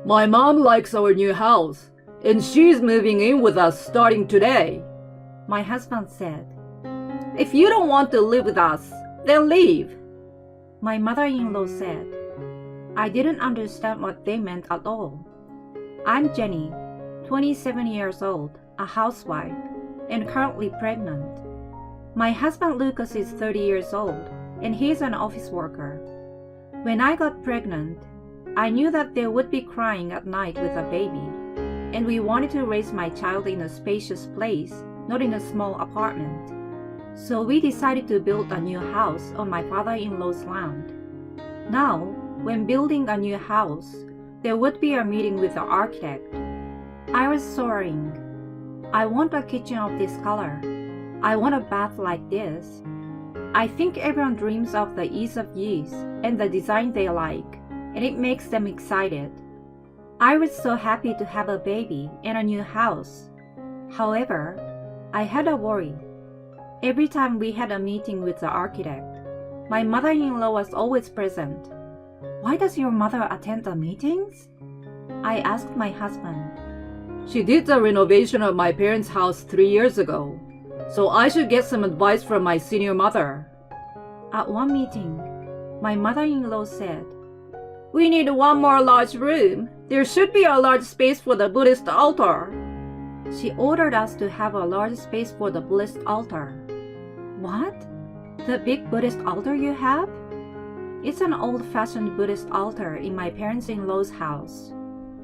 My mom likes our new house, and she's moving in with us starting today, my husband said. If you don't want to live with us, then leave, my mother-in-law said. I didn't understand what they meant at all. I'm Jenny, 27 years old, a housewife, and currently pregnant. My husband Lucas is 30 years old, and he's an office worker. When I got pregnant, I knew that they would be crying at night with a baby, and we wanted to raise my child in a spacious place, not in a small apartment. So we decided to build a new house on my father-in-law's land. Now, when building a new house, there would be a meeting with the architect. I was soaring. I want a kitchen of this color. I want a bath like this. I think everyone dreams of the ease of use and the design they like, and it makes them excited. I was so happy to have a baby and a new house. However, I had a worry. Every time we had a meeting with the architect, my mother-in-law was always present. Why does your mother attend the meetings? I asked my husband. She did the renovation of my parents' house 3 years ago, so I should get some advice from my senior mother. At one meeting, my mother-in-law said, We need one more large room. There should be a large space for the Buddhist altar. She ordered us to have a large space for the Buddhist altar. What? The big Buddhist altar you have? It's an old-fashioned Buddhist altar in my parents-in-law's house.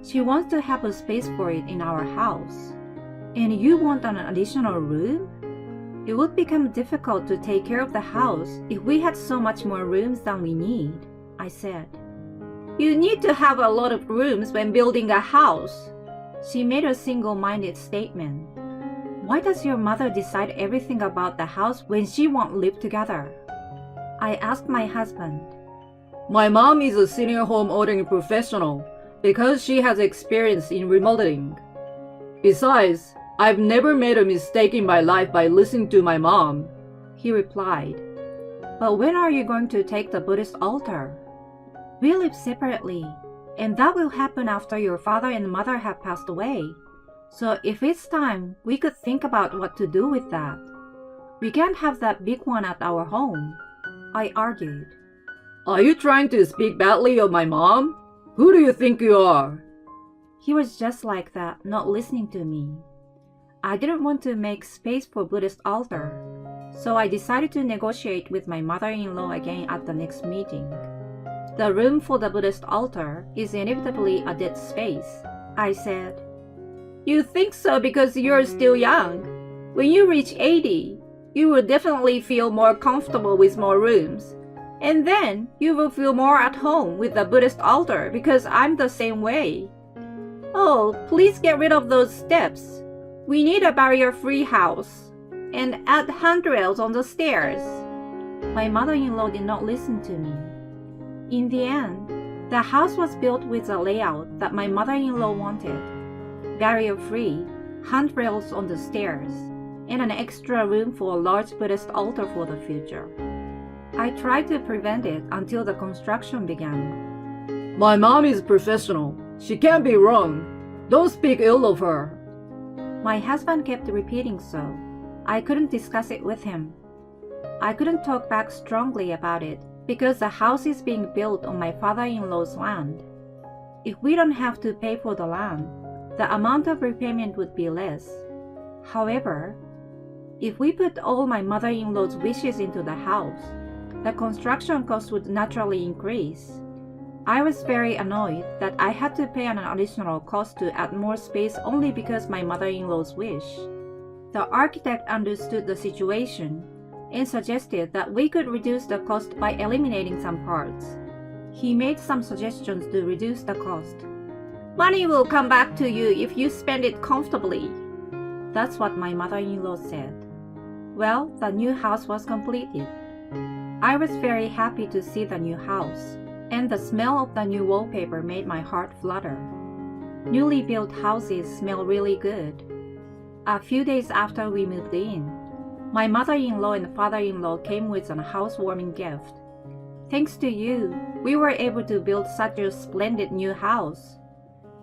She wants to have a space for it in our house. And you want an additional room? It would become difficult to take care of the house if we had so much more rooms than we need, I said. You need to have a lot of rooms when building a house. She made a single-minded statement. Why does your mother decide everything about the house when she won't live together? I asked my husband. My mom is a senior home ordering professional because she has experience in remodeling. Besides, I've never made a mistake in my life by listening to my mom, he replied. But when are you going to take the Buddhist altar? We live separately, and that will happen after your father and mother have passed away. So if it's time, we could think about what to do with that. We can't have that big one at our home, I argued. Are you trying to speak badly of my mom? Who do you think you are? He was just like that, not listening to me. I didn't want to make space for Buddhist altar, so I decided to negotiate with my mother-in-law again at the next meeting. The room for the Buddhist altar is inevitably a dead space, I said. You think so because you're still young. When you reach 80, you will definitely feel more comfortable with more rooms. And then you will feel more at home with the Buddhist altar because I'm the same way. Oh, please get rid of those steps. We need a barrier-free house. And add handrails on the stairs. My mother-in-law did not listen to me. In the end, the house was built with a layout that my mother-in-law wanted. Barrier-free, handrails on the stairs, and an extra room for a large Buddhist altar for the future. I tried to prevent it until the construction began. My mom is professional. She can't be wrong. Don't speak ill of her. My husband kept repeating so. I couldn't discuss it with him. I couldn't talk back strongly about it because the house is being built on my father-in-law's land. If we don't have to pay for the land, the amount of repayment would be less. However, if we put all my mother-in-law's wishes into the house, the construction cost would naturally increase. I was very annoyed that I had to pay an additional cost to add more space only because my mother-in-law's wish. The architect understood the situation and suggested that we could reduce the cost by eliminating some parts. He made some suggestions to reduce the cost. Money will come back to you if you spend it comfortably. That's what my mother-in-law said. Well, the new house was completed. I was very happy to see the new house, and the smell of the new wallpaper made my heart flutter. Newly built houses smell really good. A few days after we moved in, my mother-in-law and father-in-law came with a housewarming gift. Thanks to you, we were able to build such a splendid new house.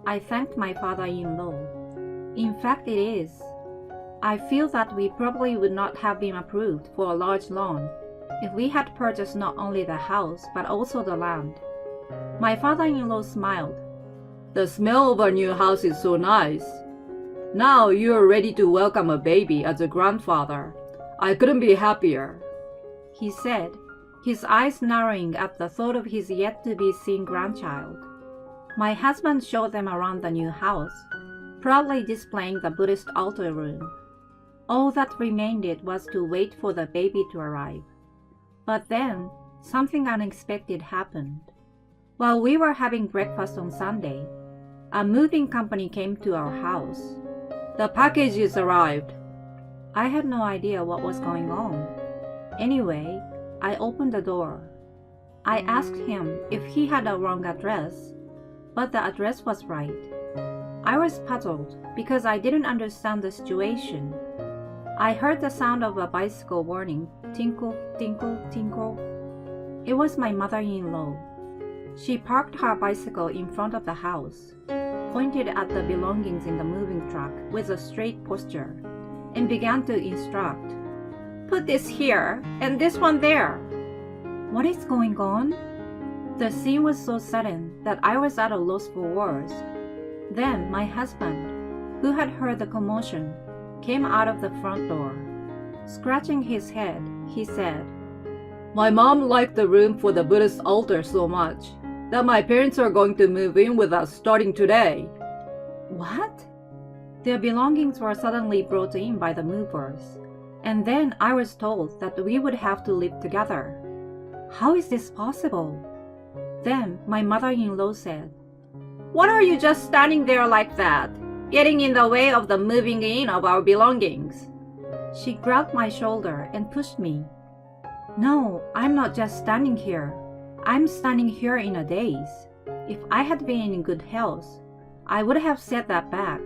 I thanked my father-in-law. In fact, it is. I feel that we probably would not have been approved for a large loan if we had purchased not only the house but also the land. My father-in-law smiled. The smell of our new house is so nice. Now you are ready to welcome a baby as a grandfather. I couldn't be happier, he said, his eyes narrowing at the thought of his yet-to-be-seen grandchild. My husband showed them around the new house, proudly displaying the Buddhist altar room. All that remained was to wait for the baby to arrive. But then, something unexpected happened. While we were having breakfast on Sunday, a moving company came to our house. The packages arrived. I had no idea what was going on. Anyway, I opened the door. I asked him if he had a wrong address, but the address was right. I was puzzled because I didn't understand the situation. I heard the sound of a bicycle warning, tinkle, tinkle, tinkle. It was my mother-in-law. She parked her bicycle in front of the house, pointed at the belongings in the moving truck with a straight posture, and began to instruct. Put this here and this one there. What is going on? The scene was so sudden that I was at a loss for words. Then my husband, who had heard the commotion, came out of the front door. Scratching his head, he said, My mom liked the room for the Buddhist altar so much that my parents are going to move in with us starting today. What? Their belongings were suddenly brought in by the movers, and then I was told that we would have to live together. How is this possible? Then my mother-in-law said, What are you just standing there like that, getting in the way of the moving in of our belongings? She grabbed my shoulder and pushed me. No, I'm not just standing here. I'm standing here in a daze. If I had been in good health, I would have set that back.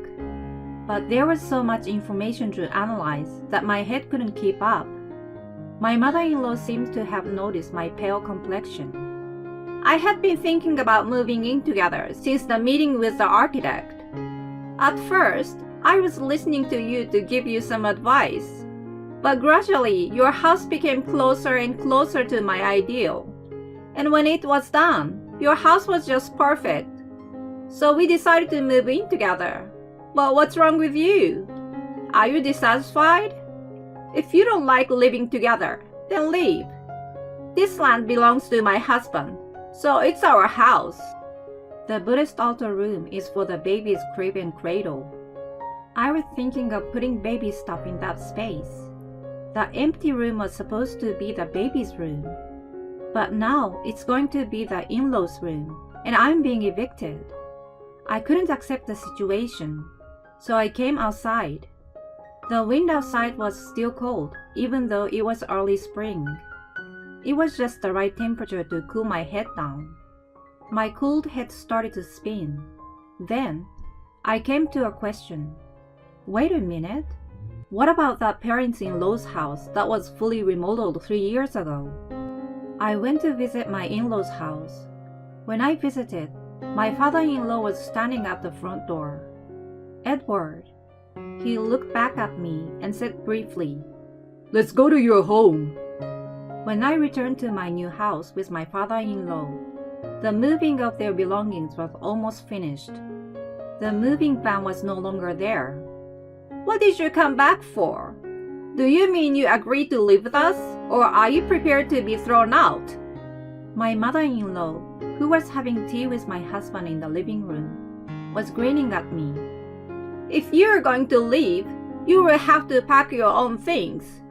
But there was so much information to analyze that my head couldn't keep up. My mother-in-law seemed to have noticed my pale complexion. I had been thinking about moving in together since the meeting with the architect. At first, I was listening to you to give you some advice, but gradually your house became closer and closer to my ideal. And when it was done, your house was just perfect. So we decided to move in together. But what's wrong with you? Are you dissatisfied? If you don't like living together, then leave. This land belongs to my husband, so it's our house. The Buddhist altar room is for the baby's crib and cradle. I was thinking of putting baby stuff in that space. The empty room was supposed to be the baby's room. But now it's going to be the in-laws' room, and I'm being evicted. I couldn't accept the situation, so I came outside. The wind outside was still cold, even though it was early spring. It was just the right temperature to cool my head down. My cooled head started to spin. Then, I came to a question. Wait a minute. What about that parents-in-law's house that was fully remodeled 3 years ago? I went to visit my in-laws' house. When I visited, my father-in-law was standing at the front door. Edward. He looked back at me and said briefly, Let's go to your home. When I returned to my new house with my father-in-law, the moving of their belongings was almost finished. The moving van was no longer there. What did you come back for? Do you mean you agreed to live with us, or are you prepared to be thrown out? My mother-in-law, who was having tea with my husband in the living room, was grinning at me. If you're going to leave, you will have to pack your own things.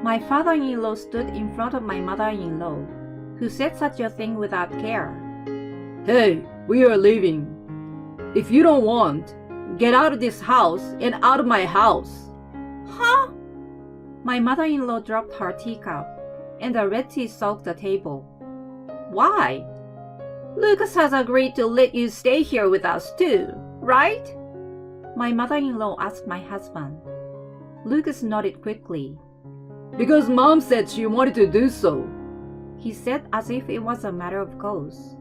My father-in-law stood in front of my mother-in-law, who said such a thing without care. Hey, we are leaving. If you don't want, get out of this house and out of my house. Huh? My mother-in-law dropped her teacup, and the red tea soaked the table. Why? Lucas has agreed to let you stay here with us too, right? My mother-in-law asked my husband. Lucas nodded quickly. Because Mom said she wanted to do so, he said as if it was a matter of course.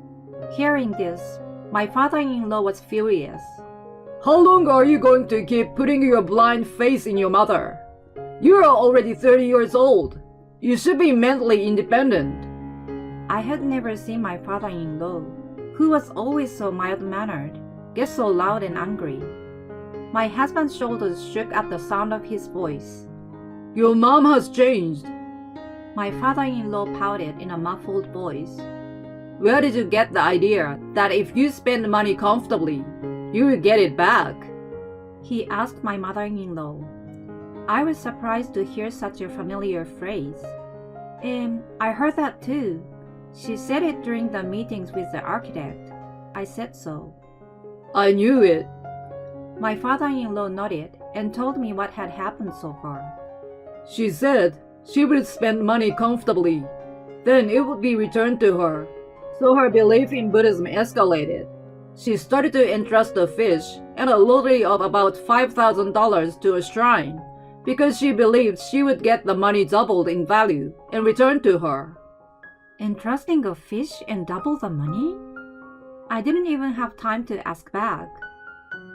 Hearing this, My father-in-law was furious. How long are you going to keep putting your blind faith in your mother? You are already 30 years old. You should be mentally independent. I had never seen my father-in-law, who was always so mild-mannered, get so loud and angry. My husband's shoulders shook at the sound of his voice. Your mom has changed. My father-in-law pouted in a muffled voice. Where did you get the idea that if you spend money comfortably, you will get it back? He asked my mother-in-law. I was surprised to hear such a familiar phrase. I heard that too. She said it during the meetings with the architect. I said so. I knew it. My father-in-law nodded and told me what had happened so far. She said she would spend money comfortably. Then it would be returned to her. So her belief in Buddhism escalated. She started to entrust a fish and a lottery of about $5,000 to a shrine because she believed she would get the money doubled in value and returned to her. Entrusting a fish and double the money? I didn't even have time to ask back.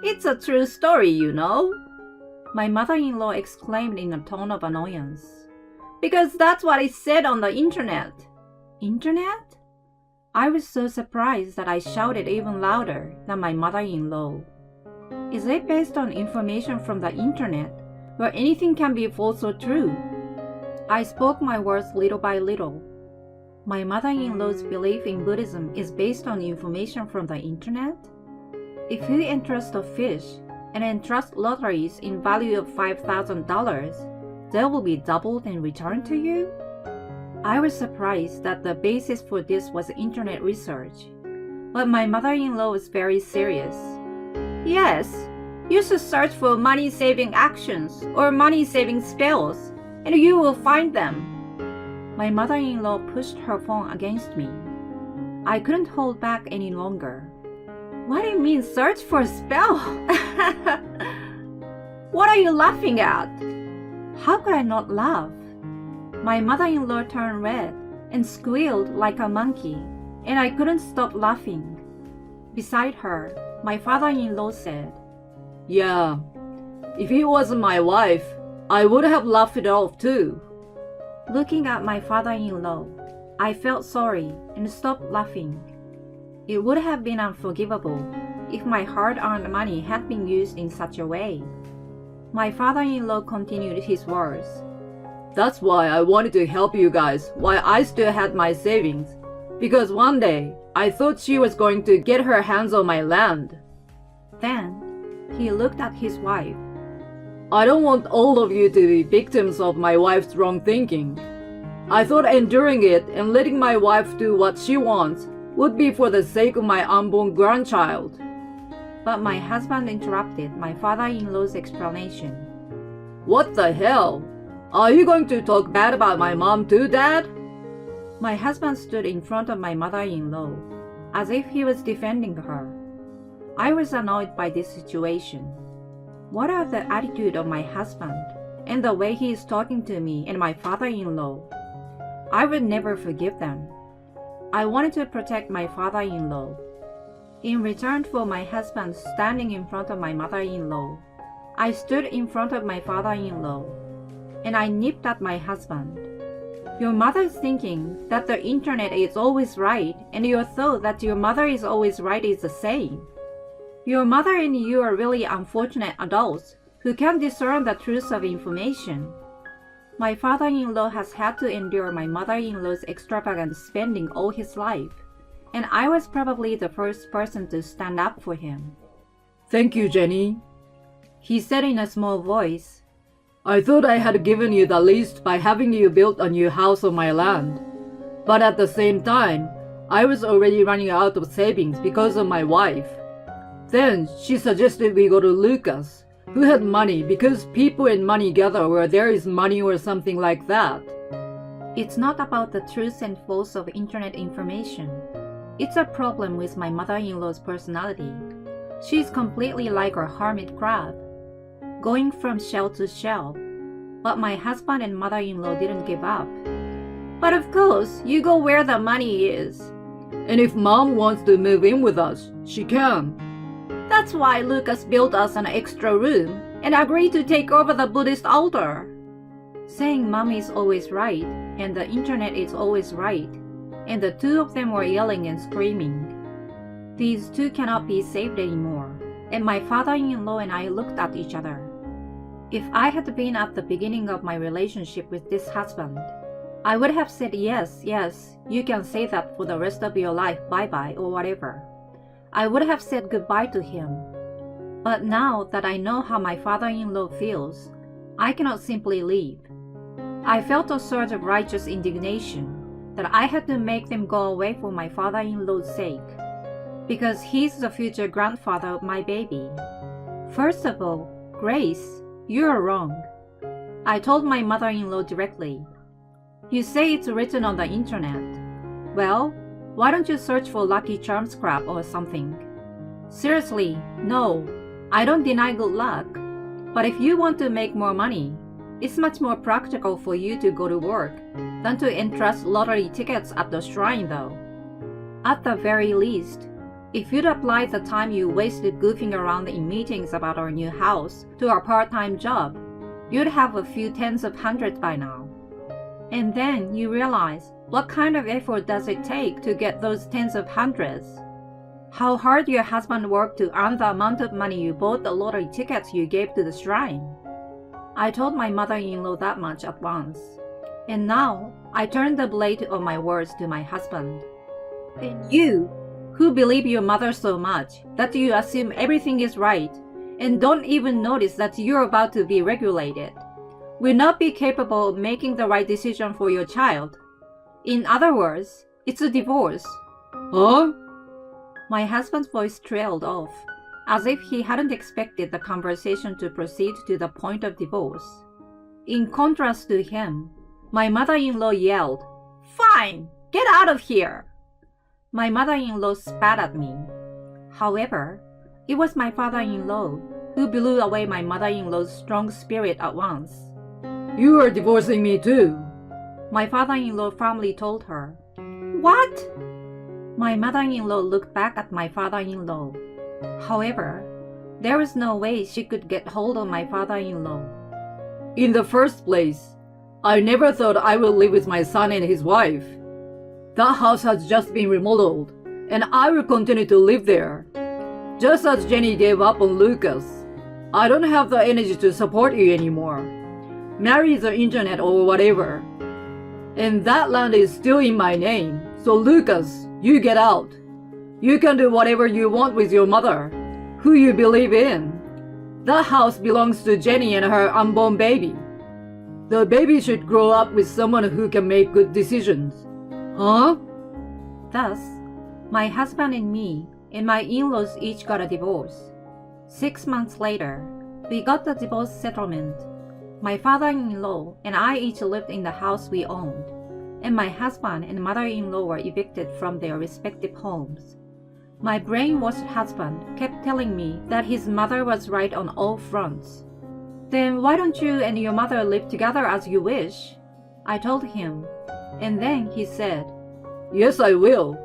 It's a true story, you know, my mother-in-law exclaimed in a tone of annoyance. Because that's what it said on the internet. Internet? I was so surprised that I shouted even louder than my mother-in-law. Is it based on information from the internet, where anything can be false or true? I spoke my words little by little. My mother-in-law's belief in Buddhism is based on information from the internet? If you entrust a fish and entrust lotteries in value of $5,000, they will be doubled and returned to you? I was surprised that the basis for this was internet research, but my mother-in-law was very serious. Yes, you should search for money-saving actions or money-saving spells, and you will find them. My mother-in-law pushed her phone against me. I couldn't hold back any longer. What do you mean, search for a spell? What are you laughing at? How could I not laugh? My mother-in-law turned red and squealed like a monkey, and I couldn't stop laughing. Beside her, my father-in-law said, Yeah, if it wasn't my wife, I would have laughed it off too. Looking at my father-in-law, I felt sorry and stopped laughing. It would have been unforgivable if my hard-earned money had been used in such a way. My father-in-law continued his words. That's why I wanted to help you guys while I still had my savings, because one day I thought she was going to get her hands on my land. Then he looked at his wife. I don't want all of you to be victims of my wife's wrong thinking. I thought enduring it and letting my wife do what she wants would be for the sake of my unborn grandchild. But my husband interrupted my father-in-law's explanation. What the hell? Are you going to talk bad about my mom too, Dad? My husband stood in front of my mother-in-law, as if he was defending her. I was annoyed by this situation. What are the attitude of my husband and the way he is talking to me and my father-in-law? I would never forgive them. I wanted to protect my father-in-law. In return for my husband standing in front of my mother-in-law, I stood in front of my father-in-law, and I nipped at my husband. Your mother's thinking that the internet is always right, and your thought that your mother is always right is the same. Your mother and you are really unfortunate adults who can't discern the truth of information. My father-in-law has had to endure my mother-in-law's extravagant spending all his life, and I was probably the first person to stand up for him. Thank you, Jenny, he said in a small voice. I thought I had given you the least by having you build a new house on my land. But at the same time, I was already running out of savings because of my wife. Then she suggested we go to Lucas, who had money because people and money gather where there is money or something like that. It's not about the truth and false of internet information. It's a problem with my mother-in-law's personality. She's completely like a hermit crab, going from shell to shell. But my husband and mother-in-law didn't give up. But of course, you go where the money is. And if Mom wants to move in with us, she can. That's why Lucas built us an extra room and agreed to take over the Buddhist altar. Saying Mom is always right and the internet is always right, and the two of them were yelling and screaming. These two cannot be saved anymore, and my father-in-law and I looked at each other. If I had been at the beginning of my relationship with this husband, I would have said yes, you can say that for the rest of your life, bye-bye or whatever. I would have said goodbye to him. But now that I know how my father-in-law feels, I cannot simply leave. I felt a surge of righteous indignation that I had to make them go away for my father-in-law's sake, because he's the future grandfather of my baby. First of all, Grace, you're wrong. I told my mother-in-law directly. You say it's written on the internet. Well, why don't you search for Lucky Charm scrap or something? Seriously, no, I don't deny good luck. But if you want to make more money, it's much more practical for you to go to work than to entrust lottery tickets at the shrine though. At the very least, if you'd applied the time you wasted goofing around in meetings about our new house to our part-time job, you'd have a few tens of hundreds by now. And then you realize, what kind of effort does it take to get those tens of hundreds? How hard your husband worked to earn the amount of money you bought the lottery tickets you gave to the shrine. I told my mother-in-law that much at once. And now, I turn the blade of my words to my husband. And you, who believe your mother so much that you assume everything is right and don't even notice that you're about to be regulated, will not be capable of making the right decision for your child. In other words, it's a divorce. Huh? My husband's voice trailed off, as if he hadn't expected the conversation to proceed to the point of divorce. In contrast to him, my mother-in-law yelled, "Fine! Get out of here!" My mother-in-law spat at me. However, it was my father-in-law who blew away my mother-in-law's strong spirit at once. "You are divorcing me too," my father-in-law firmly told her. "What?" My mother-in-law looked back at my father-in-law. However, there was no way she could get hold of my father-in-law. "In the first place, I never thought I would live with my son and his wife. That house has just been remodeled, and I will continue to live there. Just as Jenny gave up on Lucas, I don't have the energy to support you anymore. Marry the internet or whatever. And that land is still in my name, so Lucas, you get out. You can do whatever you want with your mother, who you believe in. That house belongs to Jenny and her unborn baby. The baby should grow up with someone who can make good decisions." Huh? Thus, my husband and me and my in-laws each got a divorce. 6 months later, we got the divorce settlement. My father-in-law and I each lived in the house we owned, and my husband and mother-in-law were evicted from their respective homes. My brainwashed husband kept telling me that his mother was right on all fronts. "Then why don't you and your mother live together as you wish?" I told him, and then he said, "Yes, I will."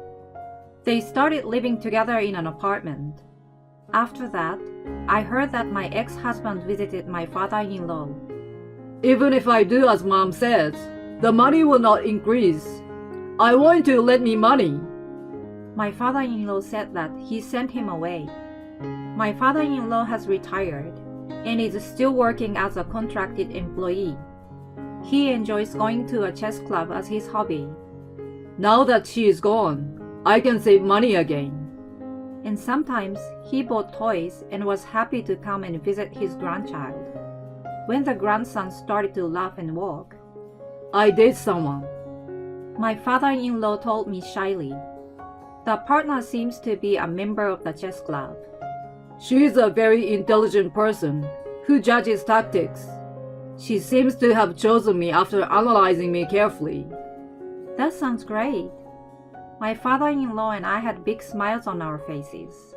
They started living together in an apartment. After that, I heard that my ex-husband visited my father-in-law. "Even if I do as Mom says, the money will not increase. I want you to lend me money." My father-in-law said that he sent him away. My father-in-law has retired and is still working as a contracted employee. He enjoys going to a chess club as his hobby. Now that she is gone, I can save money again. And sometimes he bought toys and was happy to come and visit his grandchild. When the grandson started to laugh and walk, "I date someone," my father-in-law told me shyly. The partner seems to be a member of the chess club. "She is a very intelligent person who judges tactics. She seems to have chosen me after analyzing me carefully." That sounds great. My father-in-law and I had big smiles on our faces.